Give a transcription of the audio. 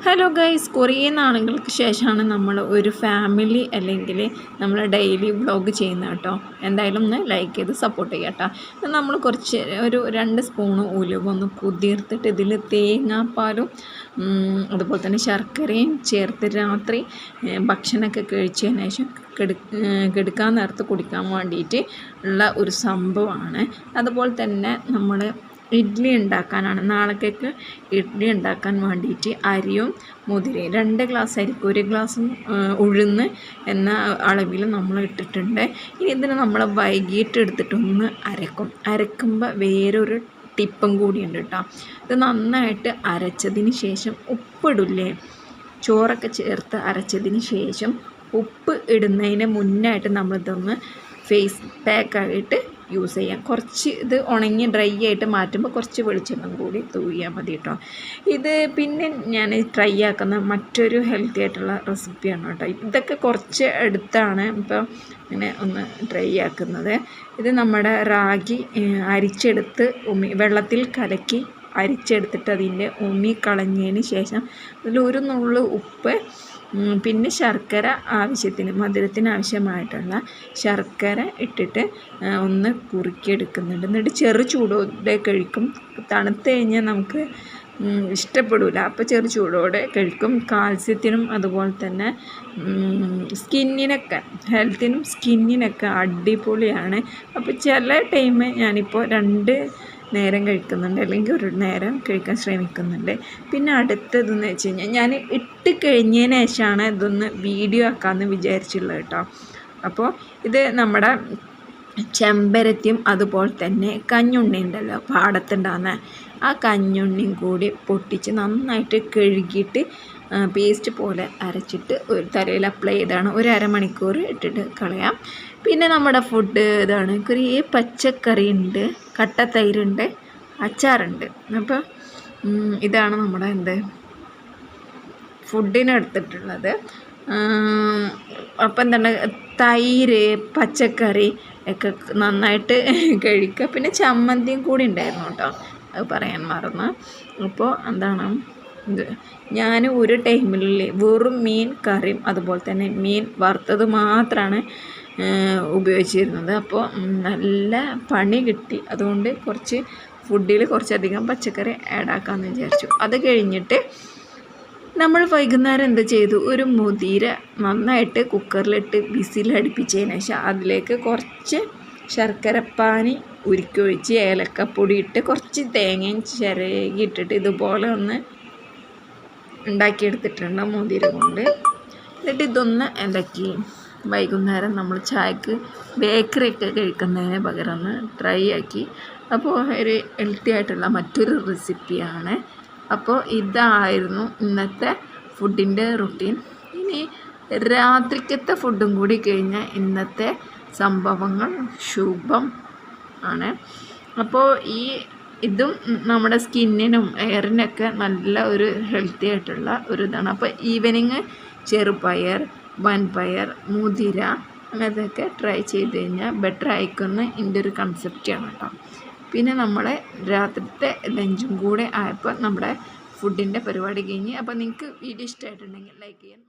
Hello guys, കുറേ നാളുകൾക്ക് ശേഷമാണ് നമ്മൾ ഒരു ഫാമിലി അല്ലെങ്കിൽ നമ്മൾ ഡെയിലി വ്ളോഗ് ചെയ്യുന്നത് കേട്ടോ. എന്തായാലും ഒന്ന് ലൈക്ക് ചെയ്ത് സപ്പോർട്ട് ചെയ്യാം കേട്ടോ. നമ്മൾ കുറച്ച് ഒരു 2 സ്പൂണ് ഉലുവ ഒന്ന് കുതിർത്തിട്ട് ഇതിൽ തേങ്ങാപ്പാലും അതുപോലെ തന്നെ ശർക്കരയും ചേർത്ത് രാത്രി ഭക്ഷണമൊക്കെ കഴിച്ചതിന് ശേഷം കെടുക്കാൻ നേരത്ത് കുടിക്കാൻ വേണ്ടിയിട്ട് ഉള്ള ഒരു സംഭവമാണ്. അതുപോലെ തന്നെ നമ്മൾ ഇഡ്ഡലി ഉണ്ടാക്കാനാണ്. നാളേക്ക് ഇഡ്ഡലി ഉണ്ടാക്കാൻ വേണ്ടിയിട്ട് അരിയും മുതിരയും 2 ഗ്ലാസ് അരിക്ക് 1 ഗ്ലാസ് ഉഴുന്ന് എന്ന അളവിൽ നമ്മൾ ഇട്ടിട്ടുണ്ട്. ഇനി ഇതിന് നമ്മൾ വൈകിട്ട് എടുത്തിട്ടൊന്ന് അരക്കുമ്പോൾ വേറൊരു ടിപ്പും കൂടിയുണ്ട് കേട്ടോ. ഇത് നന്നായിട്ട് അരച്ചതിന് ശേഷം ഉപ്പിടില്ലേ, ചോറൊക്കെ ചേർത്ത് അരച്ചതിന് ശേഷം ഉപ്പ് ഇടുന്നതിന് മുന്നായിട്ട് നമ്മളിതൊന്ന് ഫേസ് പാക്കായിട്ട് യൂസ് ചെയ്യാം. കുറച്ച് ഇത് ഉണങ്ങി ഡ്രൈ ആയിട്ട് മാറ്റുമ്പോൾ കുറച്ച് വെളിച്ചെണ്ണം കൂടി തൂവിയാൽ മതി കേട്ടോ. ഇത് പിന്നെ ഞാൻ ട്രൈ ആക്കുന്ന മറ്റൊരു ഹെൽത്തി ആയിട്ടുള്ള റെസിപ്പിയാണ് കേട്ടോ. ഇതൊക്കെ കുറച്ച് എടുത്താണ് ഇപ്പോൾ ഇങ്ങനെ ഒന്ന് ട്രൈ ആക്കുന്നത്. ഇത് നമ്മുടെ റാഗി അരിച്ചെടുത്ത് വെള്ളത്തിൽ കലക്കി അരിച്ചെടുത്തിട്ട് അതിൻ്റെ ഉമി കളഞ്ഞതിന് ശേഷം അതിൽ ഒരു നുള്ളു ഉപ്പ്, പിന്നെ ശർക്കര ആവശ്യത്തിന് മധുരത്തിന് ആവശ്യമായിട്ടുള്ള ശർക്കര ഇട്ടിട്ട് ഒന്ന് കുറുക്കിയെടുക്കുന്നുണ്ട്. എന്നിട്ട് ചെറു ചൂടോടെ കഴിക്കും. തണുത്ത് കഴിഞ്ഞാൽ നമുക്ക് ഇഷ്ടപ്പെടില്ല, അപ്പോൾ ചെറു ചൂടോടെ കഴിക്കും. കാൽസ്യത്തിനും അതുപോലെ തന്നെ സ്കിന്നിനൊക്കെ ഹെൽത്തിനും സ്കിന്നിനൊക്കെ അടിപൊളിയാണ്. അപ്പോൾ ചില ടൈം ഞാനിപ്പോൾ 2 നേരം കഴിക്കുന്നുണ്ട്, അല്ലെങ്കിൽ 1 നേരം കഴിക്കാൻ ശ്രമിക്കുന്നുണ്ട്. പിന്നെ അടുത്തതെന്ന് വെച്ച് കഴിഞ്ഞാൽ ഞാൻ ഇട്ട് കഴിഞ്ഞതിന് ശേഷമാണ് ഇതൊന്ന് വീഡിയോ ആക്കാമെന്ന് വിചാരിച്ചുള്ളത് കേട്ടോ. അപ്പോൾ ഇത് നമ്മുടെ ചെമ്പരത്തിയും അതുപോലെ തന്നെ കഞ്ഞുണ്ണി ഉണ്ടല്ലോ പാടത്തുണ്ടാകുന്ന ആ കഞ്ഞുണ്ണിയും കൂടി പൊട്ടിച്ച് നന്നായിട്ട് കഴുകിയിട്ട് പേസ്റ്റ് പോലെ അരച്ചിട്ട് ഒരു തലയിൽ അപ്ലൈ ചെയ്താണ്. ഒരു അരമണിക്കൂർ ഇട്ടിട്ട് കളയാം. പിന്നെ നമ്മുടെ ഫുഡ് ഇതാണ്. കുറേ പച്ചക്കറി ഉണ്ട്, കട്ടത്തൈരുണ്ട്, അച്ചാറുണ്ട്. അപ്പോൾ ഇതാണ് നമ്മുടെ ഫുഡിന് എടുത്തിട്ടുള്ളത്. അപ്പം എന്താണ്, തൈര് പച്ചക്കറി ഒക്കെ നന്നായിട്ട് കഴിക്കുക. പിന്നെ ചമ്മന്തിയും കൂടി ഉണ്ടായിരുന്നു കേട്ടോ, അത് പറയാൻ മറന്നു. അപ്പോൾ എന്താണ്, ഞാൻ ഒരു ടൈമിൽ വെറും മീൻ കറിയും അതുപോലെ തന്നെ മീൻ വറുത്തത് മാത്രമാണ് ഉപയോഗിച്ചിരുന്നത്. അപ്പോൾ നല്ല പണി കിട്ടി. അതുകൊണ്ട് ഫുഡിൽ കുറച്ചധികം പച്ചക്കറി ആഡാക്കാമെന്ന് വിചാരിച്ചു. അത് കഴിഞ്ഞിട്ട് നമ്മൾ വൈകുന്നേരം എന്ത് ചെയ്തു, ഒരു മുതിര നന്നായിട്ട് കുക്കറിലിട്ട് വിസിലടുപ്പിച്ചതിന് ശേഷം അതിലേക്ക് കുറച്ച് ശർക്കരപ്പാനി ഉരുക്കൊഴിച്ച് ഏലക്കപ്പൊടി ഇട്ട് കുറച്ച് തേങ്ങയും ചിരകിയിട്ടിട്ട് ഇതുപോലെ ഒന്ന് ഉണ്ടാക്കിയെടുത്തിട്ടുണ്ട് മുതിര കൊണ്ട്. എന്നിട്ട് ഇതൊന്ന് എന്താക്കി വൈകുന്നേരം നമ്മൾ ചായക്ക് ബേക്കറിയൊക്കെ കഴിക്കുന്നതിന് പകരം ഒന്ന് ട്രൈ ആക്കി. അപ്പോൾ ഒരു ഹെൽത്തി ആയിട്ടുള്ള മറ്റൊരു റെസിപ്പിയാണ്. അപ്പോൾ ഇതായിരുന്നു ഇന്നത്തെ ഫുഡിൻ്റെ റുട്ടീൻ. ഇനി രാത്രിക്കത്തെ ഫുഡും കൂടി കഴിഞ്ഞാൽ ഇന്നത്തെ സംഭവങ്ങൾ ശുഭം ആണ്. അപ്പോൾ ഇതും നമ്മുടെ സ്കിന്നിനും എയറിനൊക്കെ നല്ല ഒരു ഹെൽത്തി ആയിട്ടുള്ള ഒരു ഇതാണ്. അപ്പോൾ ഈവനിങ് ചെറുപയർ, വൻപയർ, മുതിര അങ്ങനത്തെയൊക്കെ ട്രൈ ചെയ്ത് കഴിഞ്ഞാൽ ബെറ്റർ ആയിക്കുന്ന എൻ്റെ ഒരു കൺസെപ്റ്റാണ് കേട്ടോ. പിന്നെ നമ്മളെ രാത്രിത്തെ ലഞ്ചും കൂടെ ആയപ്പോൾ നമ്മുടെ ഫുഡിൻ്റെ പരിപാടി കഴിഞ്ഞ്. അപ്പോൾ നിങ്ങൾക്ക് വീഡിയോ ഇഷ്ടമായിട്ടുണ്ടെങ്കിൽ ലൈക്ക് ചെയ്യാൻ